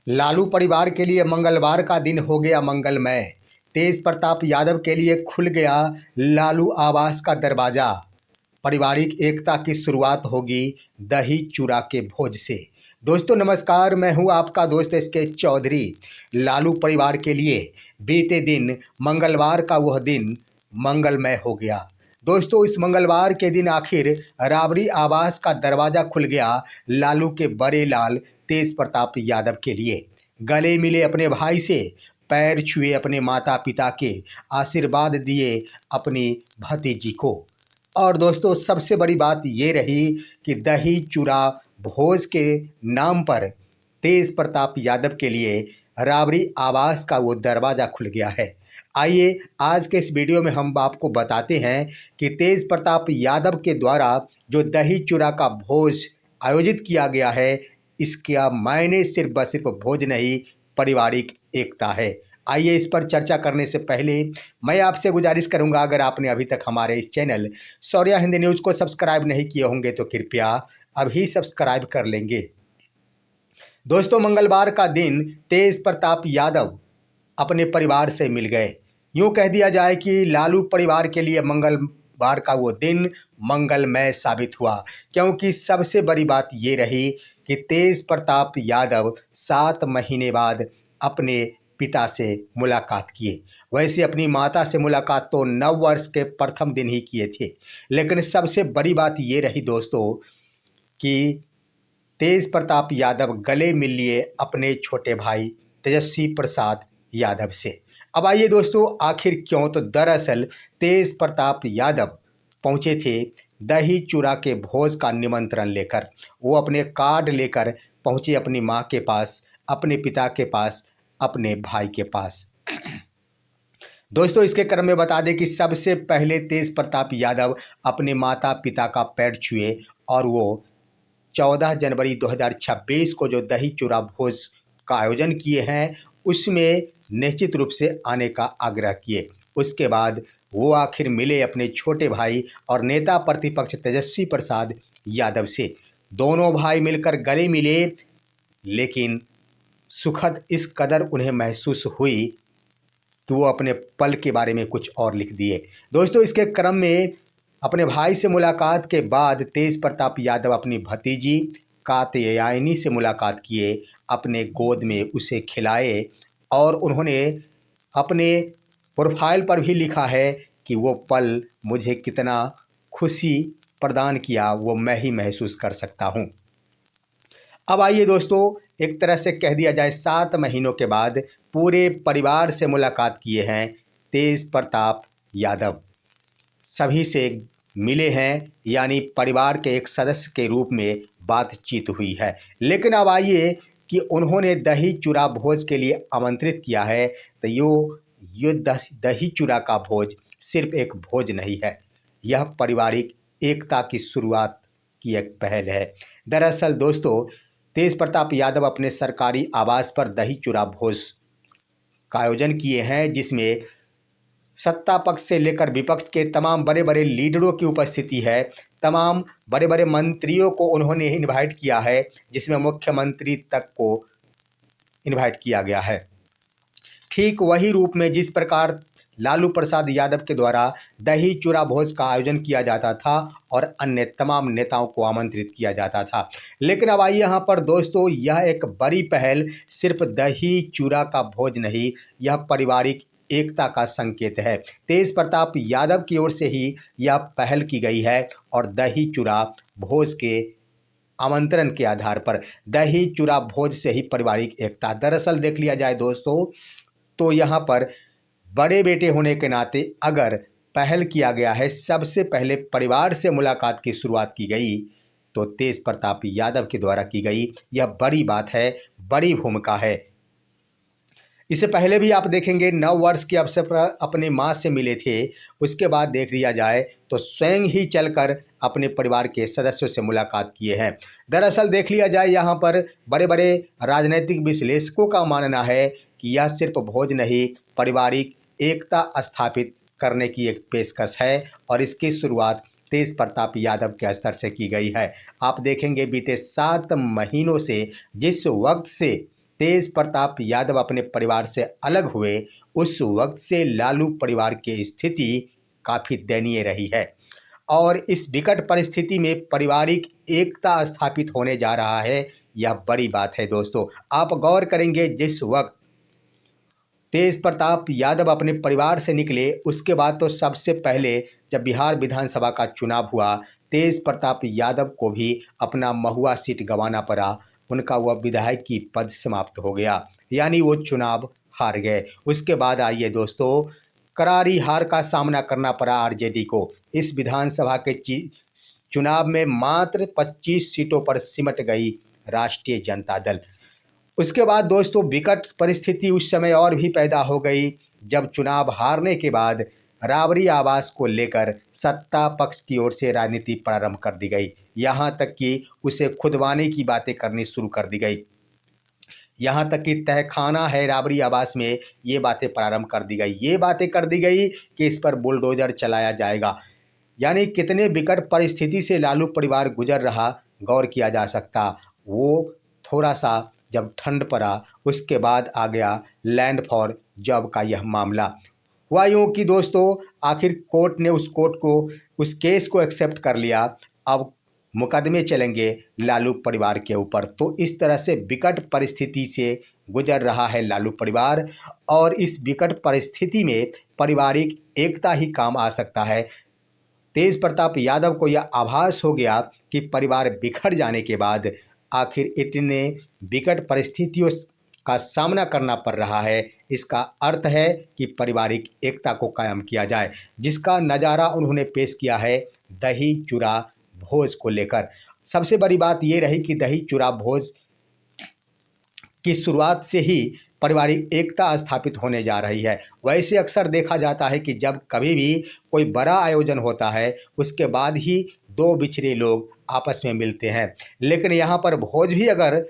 लालू परिवार के लिए मंगलवार का दिन हो गया मंगलमय। तेज प्रताप यादव के लिए खुल गया लालू आवास का दरवाजा। पारिवारिक एकता की शुरुआत होगी दही चूड़ा के भोज से। दोस्तों नमस्कार, मैं हूं आपका दोस्त एसके चौधरी। लालू परिवार के लिए बीते दिन मंगलवार का वह दिन मंगलमय हो गया। दोस्तों इस मंगलवार के दिन आखिर राबड़ी आवास का दरवाजा खुल गया लालू के बड़े लाल तेज प्रताप यादव के लिए। गले मिले अपने भाई से, पैर छुए अपने माता पिता के, आशीर्वाद दिए अपनी भतीजी को। और दोस्तों सबसे बड़ी बात ये रही कि दही चूड़ा भोज के नाम पर तेज प्रताप यादव के लिए राबड़ी आवास का वो दरवाज़ा खुल गया है। आइए आज के इस वीडियो में हम आपको बताते हैं कि तेज प्रताप यादव के द्वारा जो दही चूड़ा का भोज आयोजित किया गया है, इसका मायने सिर्फ व सिर्फ भोज नहीं, पारिवारिक एकता है। आइए इस पर चर्चा करने से पहले मैं आपसे गुजारिश करूंगा, अगर आपने अभी तक हमारे इस चैनल शौर्या हिंदी न्यूज़ को सब्सक्राइब नहीं किए होंगे तो कृपया अभी सब्सक्राइब कर लेंगे। दोस्तों मंगलवार का दिन तेज प्रताप यादव अपने परिवार से मिल गए। यूं कह दिया जाए कि लालू परिवार के लिए मंगलवार का वो दिन मंगलमय साबित हुआ, क्योंकि सबसे बड़ी बात ये रही कि तेज प्रताप यादव 7 महीने बाद अपने पिता से मुलाकात किए। वैसे अपनी माता से मुलाकात तो नव वर्ष के प्रथम दिन ही किए थे, लेकिन सबसे बड़ी बात ये रही दोस्तों कि तेज प्रताप यादव गले मिल लिए अपने छोटे भाई तेजस्वी प्रसाद यादव से। अब आइए दोस्तों आखिर क्यों, तो दरअसल तेज प्रताप यादव पहुंचे थे दही चूड़ा के भोज का निमंत्रण लेकर। वो अपने कार्ड लेकर पहुंचे अपनी मां के पास, अपने पिता के पास, अपने भाई के पास। दोस्तों इसके क्रम में बता दें कि सबसे पहले तेज प्रताप यादव अपने माता पिता का पैर छुए और वो 14 जनवरी 2026 को जो दही चूड़ा भोज का आयोजन किए हैं उसमें निश्चित रूप से आने का आग्रह किए। उसके बाद वो आखिर मिले अपने छोटे भाई और नेता प्रतिपक्ष तेजस्वी प्रसाद यादव से। दोनों भाई मिलकर गले मिले, लेकिन सुखद इस कदर उन्हें महसूस हुई कि वो अपने पल के बारे में कुछ और लिख दिए। दोस्तों इसके क्रम में अपने भाई से मुलाकात के बाद तेज प्रताप यादव अपनी भतीजी कात्यायनी से मुलाकात किए, अपने गोद में उसे खिलाए और उन्होंने अपने प्रोफाइल पर भी लिखा है कि वो पल मुझे कितना खुशी प्रदान किया वो मैं ही महसूस कर सकता हूँ। अब आइए दोस्तों एक तरह से कह दिया जाए 7 महीनों के बाद पूरे परिवार से मुलाकात किए हैं तेज प्रताप यादव। सभी से मिले हैं, यानी परिवार के एक सदस्य के रूप में बातचीत हुई है। लेकिन अब आइए कि उन्होंने दही चूड़ा भोज के लिए आमंत्रित किया है, तो ये दही चूड़ा का भोज सिर्फ एक भोज नहीं है, यह पारिवारिक एकता की शुरुआत की एक पहल है। दरअसल दोस्तों तेज प्रताप यादव अपने सरकारी आवास पर दही चूड़ा भोज का आयोजन किए हैं, जिसमें सत्ता पक्ष से लेकर विपक्ष के तमाम बड़े बड़े लीडरों की उपस्थिति है। तमाम बड़े बड़े मंत्रियों को उन्होंने इनवाइट किया है, जिसमें मुख्यमंत्री तक को इनवाइट किया गया है। ठीक वही रूप में जिस प्रकार लालू प्रसाद यादव के द्वारा दही चूड़ा भोज का आयोजन किया जाता था और अन्य तमाम नेताओं को आमंत्रित किया जाता था। लेकिन अब आइए यहाँ पर दोस्तों यह एक बड़ी पहल सिर्फ दही चूड़ा का भोज नहीं, यह पारिवारिक एकता का संकेत है। तेज प्रताप यादव की ओर से ही यह पहल की गई है और दही चूड़ा भोज के आमंत्रण के आधार पर दही चूड़ा भोज से ही पारिवारिक एकता। दरअसल देख लिया जाए दोस्तों तो यहाँ पर बड़े बेटे होने के नाते अगर पहल किया गया है, सबसे पहले परिवार से मुलाकात की शुरुआत की गई तो तेज प्रताप यादव के द्वारा की गई। यह बड़ी बात है, बड़ी भूमिका है। इससे पहले भी आप देखेंगे नव वर्ष के अवसर पर अपने माँ से मिले थे, उसके बाद देख लिया जाए तो स्वयं ही चलकर अपने परिवार के सदस्यों से मुलाकात किए हैं। दरअसल देख लिया जाए यहाँ पर बड़े बड़े राजनीतिक विश्लेषकों का मानना है कि यह सिर्फ भोज नहीं, पारिवारिक एकता स्थापित करने की एक पेशकश है और इसकी शुरुआत तेज प्रताप यादव के स्तर से की गई है। आप देखेंगे बीते 7 महीनों से जिस वक्त से तेज प्रताप यादव अपने परिवार से अलग हुए, उस वक्त से लालू परिवार की स्थिति काफ़ी दयनीय रही है और इस विकट परिस्थिति में पारिवारिक एकता स्थापित होने जा रहा है। यह बड़ी बात है दोस्तों। आप गौर करेंगे, जिस वक्त तेज प्रताप यादव अपने परिवार से निकले, उसके बाद तो सबसे पहले जब बिहार विधानसभा का चुनाव हुआ, तेज प्रताप यादव को भी अपना महुआ सीट गंवाना पड़ा। उनका वह विधायक की पद समाप्त हो गया, यानी वो चुनाव हार गए। उसके बाद आइए दोस्तों, करारी हार का सामना करना पड़ा आरजेडी को। इस विधानसभा के चुनाव में मात्र 25 सीटों पर सिमट गई राष्ट्रीय जनता दल। उसके बाद दोस्तों विकट परिस्थिति उस समय और भी पैदा हो गई, जब चुनाव हारने के बाद राबड़ी आवास को लेकर सत्ता पक्ष की ओर से राजनीति प्रारंभ कर दी गई। यहाँ तक कि उसे खुदवाने की बातें करनी शुरू कर दी गई। यहाँ तक कि तहखाना है राबड़ी आवास में, ये बातें प्रारंभ कर दी गई। ये बातें कर दी गई कि इस पर बुलडोजर चलाया जाएगा। यानी कितने विकट परिस्थिति से लालू परिवार गुजर रहा, गौर किया जा सकता। वो थोड़ा सा जब ठंड पड़ा, उसके बाद आ गया लैंड फॉर जॉब का यह मामला। हुआ यूँ कि दोस्तों आखिर कोर्ट ने उस केस को एक्सेप्ट कर लिया। अब मुकदमे चलेंगे लालू परिवार के ऊपर। तो इस तरह से विकट परिस्थिति से गुजर रहा है लालू परिवार और इस विकट परिस्थिति में पारिवारिक एकता ही काम आ सकता है। तेज प्रताप यादव को यह आभास हो गया कि परिवार बिखर जाने के बाद आखिर इतने विकट परिस्थितियों का सामना करना पड़ रहा है। इसका अर्थ है कि पारिवारिक एकता को कायम किया जाए, जिसका नज़ारा उन्होंने पेश किया है दही चूड़ा भोज को लेकर। सबसे बड़ी बात ये रही कि दही चूड़ा भोज की शुरुआत से ही पारिवारिक एकता स्थापित होने जा रही है। वैसे अक्सर देखा जाता है कि जब कभी भी कोई बड़ा आयोजन होता है, उसके बाद ही दो बिछड़े लोग आपस में मिलते हैं। लेकिन यहाँ पर भोज भी अगर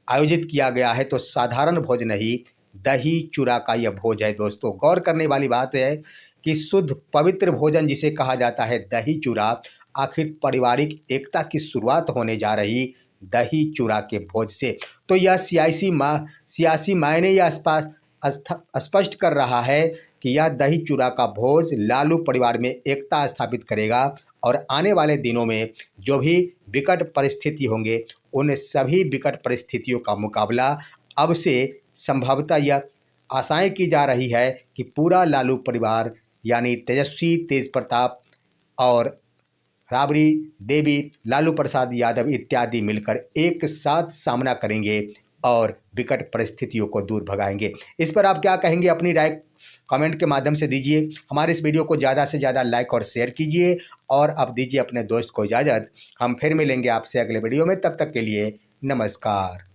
आयोजित किया गया है तो साधारण भोज नहीं, दही चूड़ा का यह भोज है दोस्तों। गौर करने वाली बात है कि शुद्ध पवित्र भोजन जिसे कहा जाता है दही चूड़ा, आखिर पारिवारिक एकता की शुरुआत होने जा रही दही चूड़ा के भोज से। तो यह सियासी मायने यह स्पष्ट कर रहा है कि यह दही चूड़ा का भोज लालू परिवार में एकता स्थापित करेगा और आने वाले दिनों में जो भी विकट परिस्थिति होंगे, उन सभी विकट परिस्थितियों का मुकाबला अब से संभवतः यह आशाएं की जा रही है कि पूरा लालू परिवार यानी तेजस्वी, तेज प्रताप और राबड़ी देवी, लालू प्रसाद यादव इत्यादि मिलकर एक साथ सामना करेंगे और विकट परिस्थितियों को दूर भगाएंगे। इस पर आप क्या कहेंगे? अपनी राय कमेंट के माध्यम से दीजिए। हमारे इस वीडियो को ज़्यादा से ज़्यादा लाइक और शेयर कीजिए और अब दीजिए अपने दोस्त को इजाज़त। हम फिर मिलेंगे आपसे अगले वीडियो में। तब तक के लिए नमस्कार।